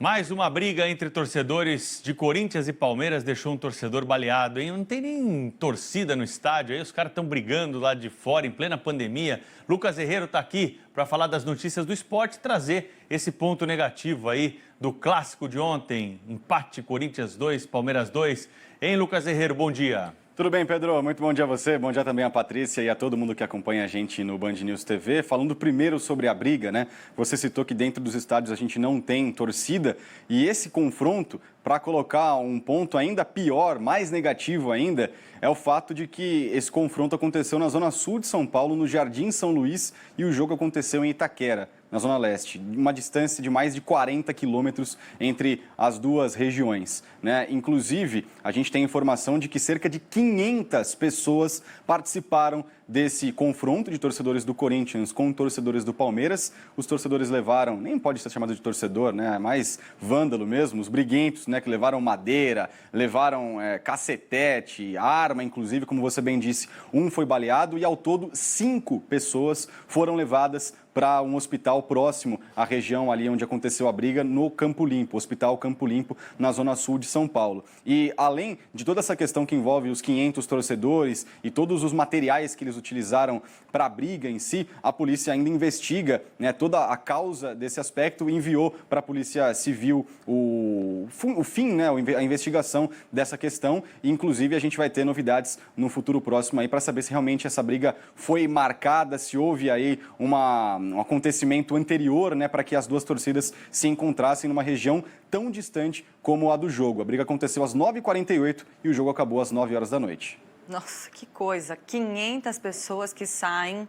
Mais uma briga entre torcedores de Corinthians e Palmeiras deixou um torcedor baleado, hein? Não tem nem torcida no estádio, aí os caras estão brigando lá de fora, em plena pandemia. Lucas Herrero está aqui para falar das notícias do esporte e trazer esse ponto negativo aí do clássico de ontem. Empate, Corinthians 2, Palmeiras 2. Hein, Lucas Herrero, bom dia. Tudo bem, Pedro? Muito bom dia a você, bom dia também a Patrícia e a todo mundo que acompanha a gente no Band News TV. Falando primeiro sobre a briga, né? Você citou que dentro dos estádios a gente não tem torcida e esse confronto, para colocar um ponto ainda pior, mais negativo ainda, é o fato de que esse confronto aconteceu na zona sul de São Paulo, no Jardim São Luís, e o jogo aconteceu em Itaquera, na zona leste, uma distância de mais de 40 quilômetros entre as duas regiões, né? Inclusive, a gente tem informação de que cerca de 500 pessoas participaram desse confronto de torcedores do Corinthians com torcedores do Palmeiras. Os torcedores levaram, nem pode ser chamado de torcedor, né? É mais vândalo mesmo, os briguentos, né? Que levaram madeira, levaram cacetete, arma, inclusive, como você bem disse, um foi baleado e ao todo 5 pessoas foram levadas para um hospital próximo à região ali onde aconteceu a briga, no Campo Limpo, Hospital Campo Limpo, na zona sul de São Paulo. E além de toda essa questão que envolve os 500 torcedores e todos os materiais que eles utilizaram para a briga em si, a polícia ainda investiga, né, toda a causa desse aspecto e enviou para a Polícia Civil o fim, né, a investigação dessa questão. E, inclusive, a gente vai ter novidades no futuro próximo aí para saber se realmente essa briga foi marcada, se houve aí um acontecimento anterior, né, para que as duas torcidas se encontrassem numa região tão distante como a do jogo. A briga aconteceu às 9h48 e o jogo acabou às 9 horas da noite. Nossa, que coisa! 500 pessoas que saem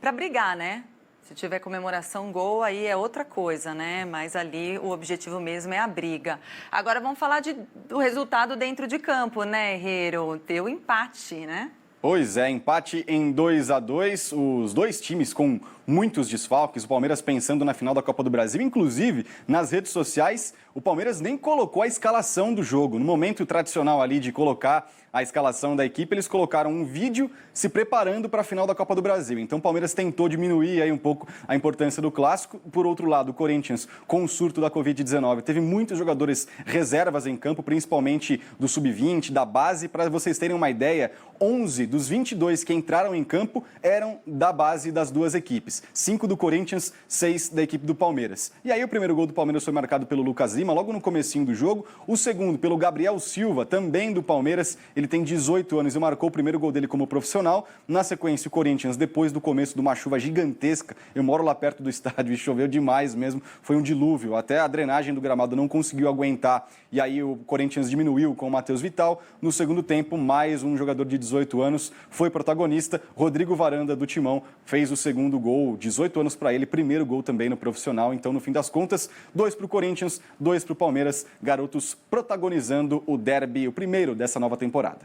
para brigar, né? Se tiver comemoração, gol, aí é outra coisa, né? Mas ali o objetivo mesmo é a briga. Agora vamos falar do resultado dentro de campo, né, Herrero? Deu empate, né? Pois é, empate em 2-2, os dois times com muitos desfalques, o Palmeiras pensando na final da Copa do Brasil, inclusive nas redes sociais, o Palmeiras nem colocou a escalação do jogo. No momento tradicional ali de colocar a escalação da equipe, eles colocaram um vídeo se preparando para a final da Copa do Brasil. Então o Palmeiras tentou diminuir aí um pouco a importância do clássico. Por outro lado, o Corinthians, com o surto da Covid-19, teve muitos jogadores reservas em campo, principalmente do Sub-20, da base. Para vocês terem uma ideia, 11 dos 22 que entraram em campo eram da base das duas equipes. 5 do Corinthians, 6 da equipe do Palmeiras. E aí o primeiro gol do Palmeiras foi marcado pelo Lucas Lima, logo no comecinho do jogo. O segundo pelo Gabriel Silva, também do Palmeiras. Ele tem 18 anos e marcou o primeiro gol dele como profissional. Na sequência, o Corinthians, depois do começo de uma chuva gigantesca, eu moro lá perto do estádio e choveu demais mesmo, foi um dilúvio. Até a drenagem do gramado não conseguiu aguentar. E aí o Corinthians diminuiu com o Matheus Vital. No segundo tempo, mais um jogador de 18 anos foi protagonista. Rodrigo Varanda, do Timão, fez o segundo gol. 18 anos para ele, primeiro gol também no profissional. Então, no fim das contas, 2 para o Corinthians, 2 para o Palmeiras. Garotos protagonizando o derby, o primeiro dessa nova temporada.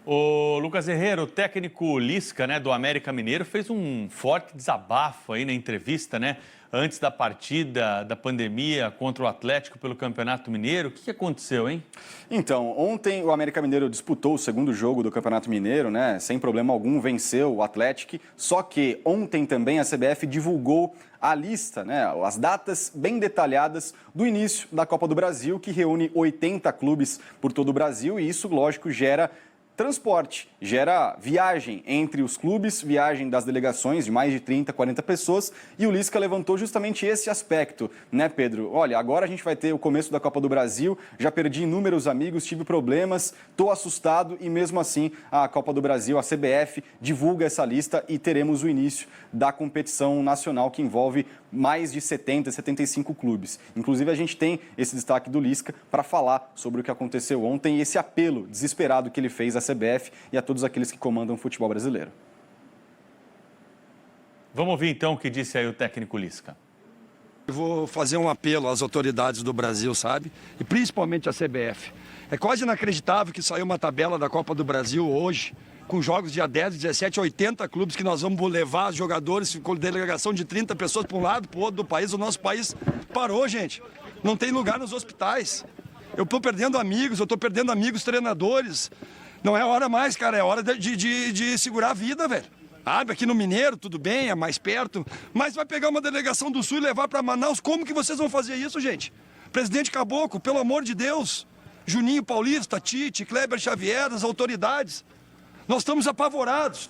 O Lucas Herrero, o técnico Lisca, né, do América Mineiro, fez um forte desabafo aí na entrevista, né, antes da partida da pandemia contra o Atlético pelo Campeonato Mineiro. O que aconteceu, hein? Então, ontem o América Mineiro disputou o segundo jogo do Campeonato Mineiro, né, sem problema algum, venceu o Atlético, só que ontem também a CBF divulgou a lista, né, as datas bem detalhadas do início da Copa do Brasil, que reúne 80 clubes por todo o Brasil, e isso, lógico, gera transporte, gera viagem entre os clubes, viagem das delegações de mais de 30, 40 pessoas, e o Lisca levantou justamente esse aspecto, né, Pedro? Olha, agora a gente vai ter o começo da Copa do Brasil, já perdi inúmeros amigos, tive problemas, estou assustado e mesmo assim a Copa do Brasil, a CBF, divulga essa lista e teremos o início da competição nacional que envolve mais de 70, 75 clubes. Inclusive a gente tem esse destaque do Lisca para falar sobre o que aconteceu ontem e esse apelo desesperado que ele fez à CBF e a todos aqueles que comandam o futebol brasileiro. Vamos ouvir então o que disse aí o técnico Lisca. Eu vou fazer um apelo às autoridades do Brasil, sabe? E principalmente à CBF. É quase inacreditável que saiu uma tabela da Copa do Brasil hoje, com jogos dia 10, 17, 80 clubes que nós vamos levar os jogadores com delegação de 30 pessoas para um lado, para o outro do país. O nosso país parou, gente. Não tem lugar nos hospitais. Eu estou perdendo amigos, treinadores. Não é hora mais, cara, é hora de segurar a vida, velho. Sabe, aqui no Mineiro, tudo bem, é mais perto, mas vai pegar uma delegação do Sul e levar para Manaus, como que vocês vão fazer isso, gente? Presidente Caboclo, pelo amor de Deus. Juninho Paulista, Tite, Kleber Xavier, as autoridades. Nós estamos apavorados.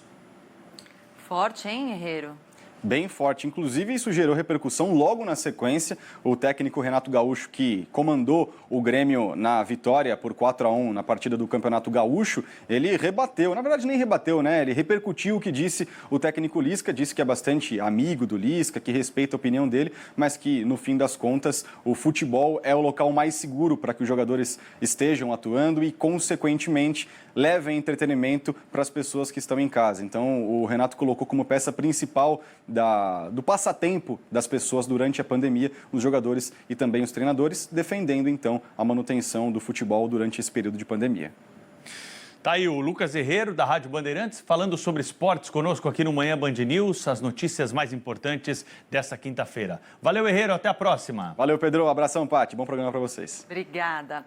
Forte, hein, Herrero? Bem forte. Inclusive, isso gerou repercussão logo na sequência. O técnico Renato Gaúcho, que comandou o Grêmio na vitória por 4-1 na partida do Campeonato Gaúcho, ele rebateu, na verdade nem rebateu, né? Ele repercutiu o que disse o técnico Lisca, disse que é bastante amigo do Lisca, que respeita a opinião dele, mas que, no fim das contas, o futebol é o local mais seguro para que os jogadores estejam atuando e, consequentemente, levem entretenimento para as pessoas que estão em casa. Então, o Renato colocou como peça principal do passatempo das pessoas durante a pandemia, os jogadores e também os treinadores, defendendo, então, a manutenção do futebol durante esse período de pandemia. Tá aí o Lucas Herrero, da Rádio Bandeirantes, falando sobre esportes conosco aqui no Manhã Band News, as notícias mais importantes dessa quinta-feira. Valeu, Herrero, até a próxima. Valeu, Pedro. Abração, Paty. Bom programa para vocês. Obrigada.